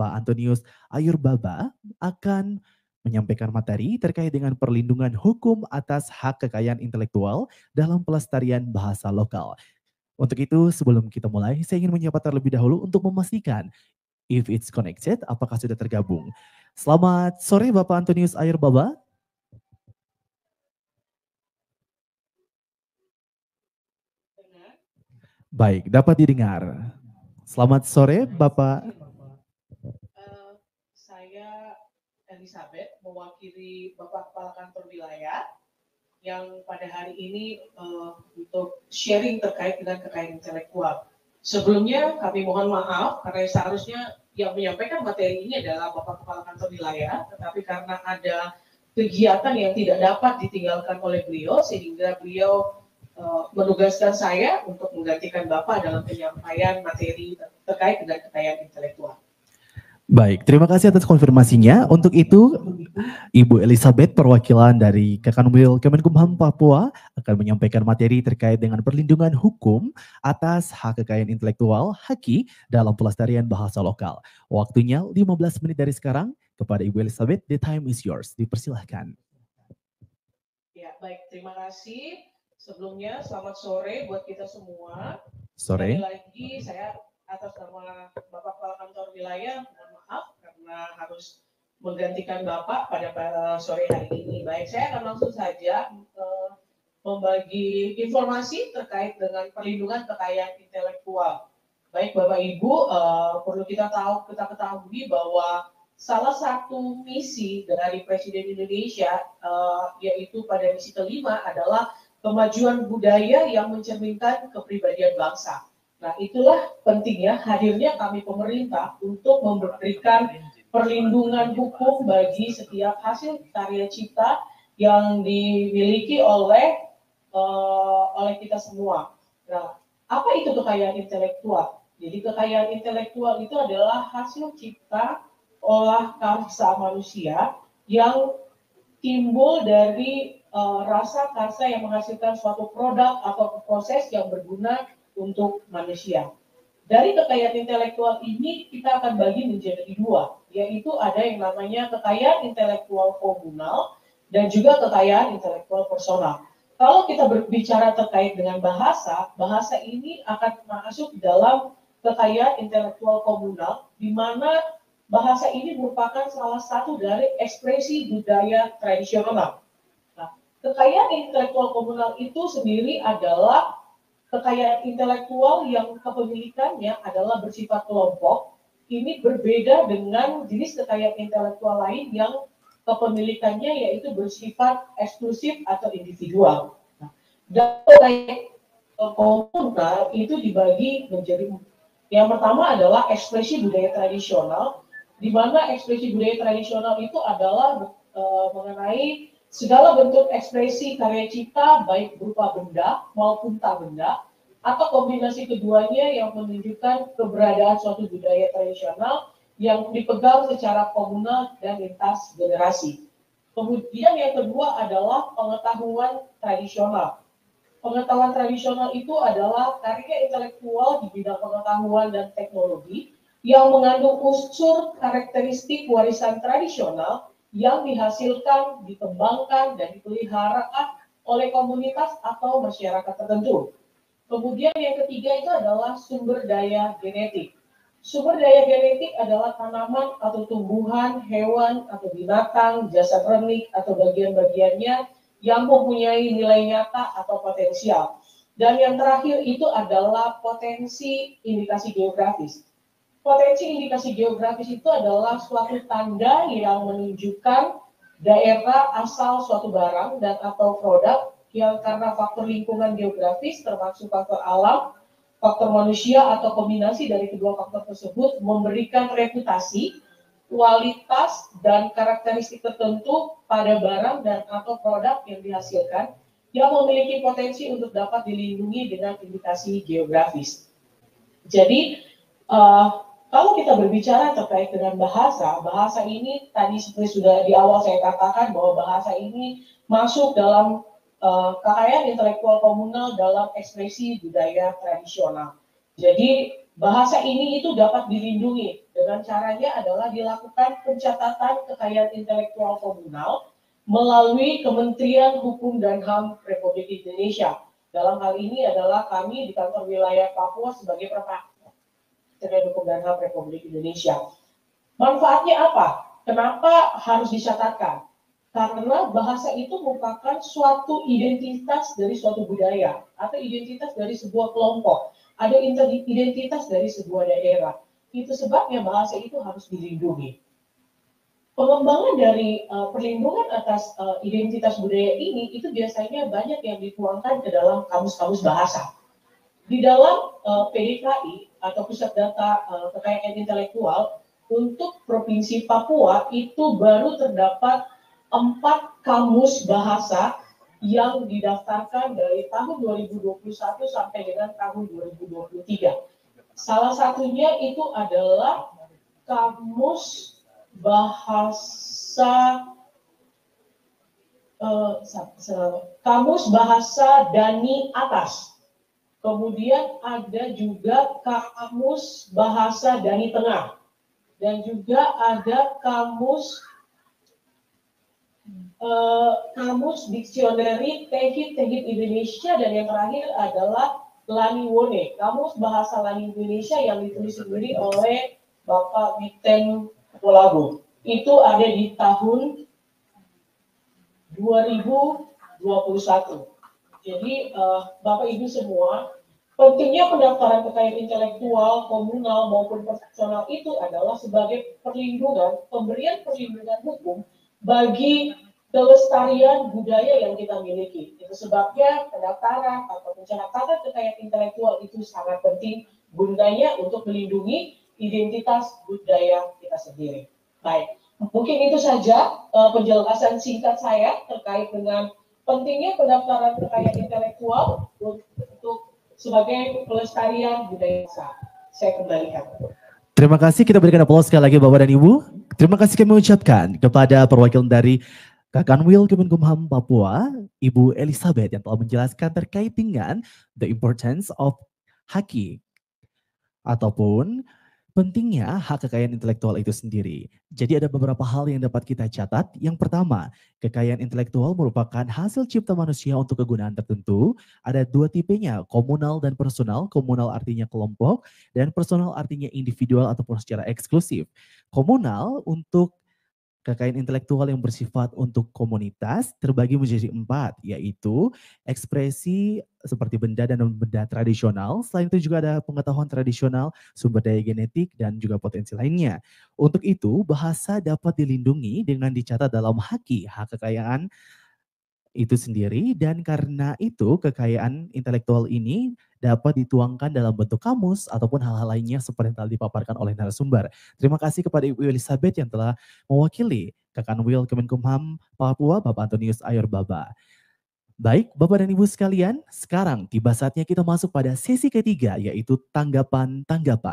Bapak Antonius Ayurbaba akan menyampaikan materi terkait dengan perlindungan hukum atas hak kekayaan intelektual dalam pelestarian bahasa lokal. Untuk itu, sebelum kita mulai, saya ingin menyapa terlebih dahulu untuk memastikan if it's connected, apakah sudah tergabung. Selamat sore Bapak Antonius Ayurbaba. Baik, dapat didengar. Selamat sore Bapak. Saya Elizabeth, mewakili Bapak Kepala Kantor Wilayah yang pada hari ini untuk sharing terkait dengan kekayaan intelektual. Sebelumnya kami mohon maaf karena seharusnya yang menyampaikan materi ini adalah Bapak Kepala Kantor Wilayah, tetapi karena ada kegiatan yang tidak dapat ditinggalkan oleh beliau sehingga beliau menugaskan saya untuk menggantikan Bapak dalam penyampaian materi terkait dengan kekayaan intelektual. Baik, terima kasih atas konfirmasinya. Untuk itu, Ibu Elizabeth, perwakilan dari Kekanwil Kemenkumham Papua, akan menyampaikan materi terkait dengan perlindungan hukum atas hak kekayaan intelektual (HAKI) dalam pelestarian bahasa lokal. Waktunya 15 menit dari sekarang. Kepada Ibu Elizabeth, the time is yours. Dipersilahkan. Ya, baik. Terima kasih. Sebelumnya, selamat sore buat kita semua. Sore. Sekali lagi, saya atas nama Bapak Kepala Kantor Wilayah, mohon maaf karena harus menggantikan Bapak pada sore hari ini. Baik, saya akan langsung saja membagi informasi terkait dengan perlindungan kekayaan intelektual. Baik, Bapak Ibu, perlu kita ketahui bahwa salah satu misi dari Presiden Indonesia, yaitu pada misi kelima adalah kemajuan budaya yang mencerminkan kepribadian bangsa. Nah, itulah pentingnya hadirnya kami pemerintah untuk memberikan perlindungan hukum bagi setiap hasil karya cipta yang dimiliki oleh kita semua. Nah, apa itu kekayaan intelektual? Jadi kekayaan intelektual itu adalah hasil cipta olah karsa manusia yang timbul dari rasa karsa yang menghasilkan suatu produk atau proses yang berguna untuk manusia. Dari kekayaan intelektual ini kita akan bagi menjadi dua, yaitu ada yang namanya kekayaan intelektual komunal dan juga kekayaan intelektual personal. Kalau kita berbicara terkait dengan bahasa, bahasa ini akan masuk dalam kekayaan intelektual komunal, di mana bahasa ini merupakan salah satu dari ekspresi budaya tradisional. Nah, kekayaan intelektual komunal itu sendiri adalah kekayaan intelektual yang kepemilikannya adalah bersifat kelompok. Ini berbeda dengan jenis kekayaan intelektual lain yang kepemilikannya yaitu bersifat eksklusif atau individual. Nah, dan kekayaan komunal itu dibagi menjadi, yang pertama adalah ekspresi budaya tradisional, di mana ekspresi budaya tradisional itu adalah mengenai segala bentuk ekspresi karya cipta baik berupa benda maupun tak benda, atau kombinasi keduanya yang menunjukkan keberadaan suatu budaya tradisional yang dipegang secara komunal dan lintas generasi. Kemudian yang kedua adalah pengetahuan tradisional. Pengetahuan tradisional itu adalah karya intelektual di bidang pengetahuan dan teknologi yang mengandung unsur karakteristik warisan tradisional yang dihasilkan, dikembangkan, dan dipelihara oleh komunitas atau masyarakat tertentu. Kemudian yang ketiga itu adalah sumber daya genetik. Sumber daya genetik adalah tanaman atau tumbuhan, hewan atau binatang, jasad renik atau bagian-bagiannya yang mempunyai nilai nyata atau potensial. Dan yang terakhir itu adalah potensi indikasi geografis. Potensi indikasi geografis itu adalah suatu tanda yang menunjukkan daerah asal suatu barang dan atau produk yang karena faktor lingkungan geografis termasuk faktor alam, faktor manusia atau kombinasi dari kedua faktor tersebut memberikan reputasi, kualitas, dan karakteristik tertentu pada barang dan atau produk yang dihasilkan yang memiliki potensi untuk dapat dilindungi dengan indikasi geografis. Jadi, kalau kita berbicara terkait dengan bahasa ini tadi seperti sudah di awal saya katakan bahwa bahasa ini masuk dalam kekayaan intelektual komunal dalam ekspresi budaya tradisional. Jadi Bahasa ini itu dapat dilindungi dengan caranya adalah dilakukan pencatatan kekayaan intelektual komunal melalui Kementerian Hukum dan HAM Republik Indonesia. Dalam hal ini adalah kami di kantor wilayah Papua sebagai Kementerian Hukum dan HAM Republik Indonesia. Manfaatnya apa? Kenapa harus dicatatkan? Karena bahasa itu merupakan suatu identitas dari suatu budaya atau identitas dari sebuah kelompok, ada identitas dari sebuah daerah. Itu sebabnya bahasa itu harus dilindungi. Pengembangan dari perlindungan atas identitas budaya ini itu biasanya banyak yang dituangkan ke dalam kamus-kamus bahasa. Di dalam PDKI atau Pusat Data Kekayaan Intelektual untuk Provinsi Papua itu baru terdapat 4 kamus bahasa yang didaftarkan dari tahun 2021 sampai dengan tahun 2023. Salah satunya itu adalah kamus bahasa Dani Atas. Kemudian ada juga kamus bahasa Dani Tengah. Dan juga ada kamus diksioneri Tehit Indonesia, dan yang terakhir adalah Laniwone, kamus bahasa Lani Indonesia yang ditulis sendiri oleh Bapak Witen Polago. Itu ada di tahun 2021. Jadi Bapak Ibu semua, pentingnya pendaftaran kekayaan intelektual komunal maupun personal itu adalah sebagai perlindungan, pemberian perlindungan hukum bagi kelestarian budaya yang kita miliki. Itu sebabnya pendaftaran atau pencatatan kekayaan intelektual itu sangat penting gunanya untuk melindungi identitas budaya kita sendiri. Baik, mungkin itu saja penjelasan singkat saya terkait dengan pentingnya pendaftaran kekayaan intelektual untuk sebagai pelestarian budaya. Saya kembalikan. Terima kasih, kita berikan aplaus sekali lagi Bapak dan Ibu. Terima kasih kami ucapkan kepada perwakilan dari Kakanwil Kemenkumham Papua, Ibu Elizabeth yang telah menjelaskan terkait dengan the importance of haki ataupun pentingnya hak kekayaan intelektual itu sendiri. Jadi ada beberapa hal yang dapat kita catat. Yang pertama, kekayaan intelektual merupakan hasil cipta manusia untuk kegunaan tertentu. Ada 2 tipenya, komunal dan personal. Komunal artinya kelompok dan personal artinya individual ataupun secara eksklusif. Komunal untuk kekayaan intelektual yang bersifat untuk komunitas terbagi menjadi 4, yaitu ekspresi seperti benda dan benda tradisional. Selain itu juga ada pengetahuan tradisional, sumber daya genetik, dan juga potensi lainnya. Untuk itu, bahasa dapat dilindungi dengan dicatat dalam haki, hak kekayaan itu sendiri, dan karena itu kekayaan intelektual ini dapat dituangkan dalam bentuk kamus ataupun hal-hal lainnya seperti yang telah dipaparkan oleh narasumber. Terima kasih kepada Ibu Elizabeth yang telah mewakili Kakanwil Kemenkumham Papua, Bapak Antonius Ayorbaba. Baik, Bapak dan Ibu sekalian, sekarang tiba saatnya kita masuk pada sesi ketiga, yaitu tanggapan-tanggapan.